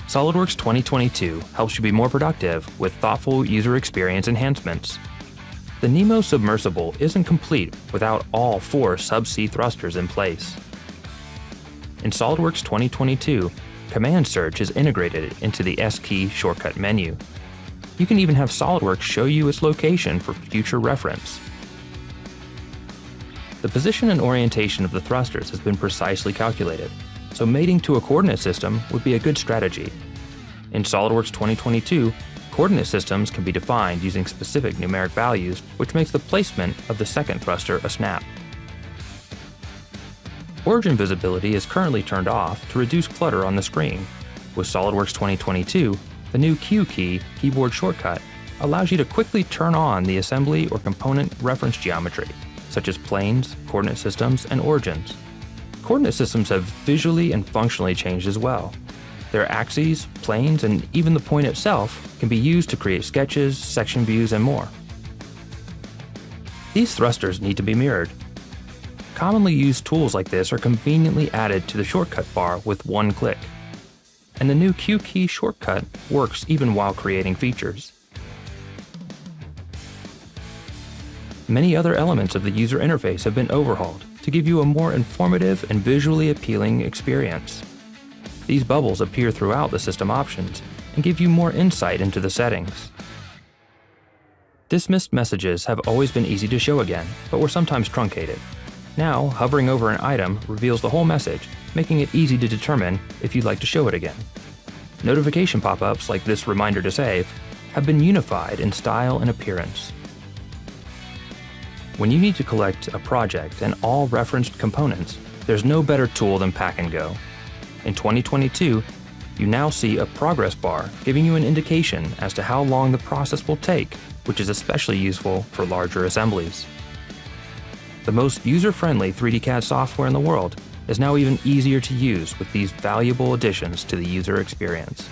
SOLIDWORKS 2022 helps you be more productive with thoughtful user experience enhancements. The Nemo submersible isn't complete without all 4 subsea thrusters in place. In SOLIDWORKS 2022, Command Search is integrated into the S-key shortcut menu. You can even have SOLIDWORKS show you its location for future reference. The position and orientation of the thrusters has been precisely calculated, so mating to a coordinate system would be a good strategy. In SOLIDWORKS 2022, coordinate systems can be defined using specific numeric values, which makes the placement of the second thruster a snap. Origin visibility is currently turned off to reduce clutter on the screen. With SOLIDWORKS 2022, the new Q key keyboard shortcut allows you to quickly turn on the assembly or component reference geometry, such as planes, coordinate systems, and origins. Coordinate systems have visually and functionally changed as well. Their axes, planes, and even the point itself can be used to create sketches, section views, and more. These thrusters need to be mirrored. Commonly used tools like this are conveniently added to the shortcut bar with one click. And the new Q key shortcut works even while creating features. Many other elements of the user interface have been overhauled to give you a more informative and visually appealing experience. These bubbles appear throughout the system options and give you more insight into the settings. Dismissed messages have always been easy to show again, but were sometimes truncated. Now, hovering over an item reveals the whole message, making it easy to determine if you'd like to show it again. Notification pop-ups like this reminder to save have been unified in style and appearance. When you need to collect a project and all referenced components, there's no better tool than Pack and Go. In 2022, you now see a progress bar giving you an indication as to how long the process will take, which is especially useful for larger assemblies. The most user-friendly 3D CAD software in the world is now even easier to use with these valuable additions to the user experience.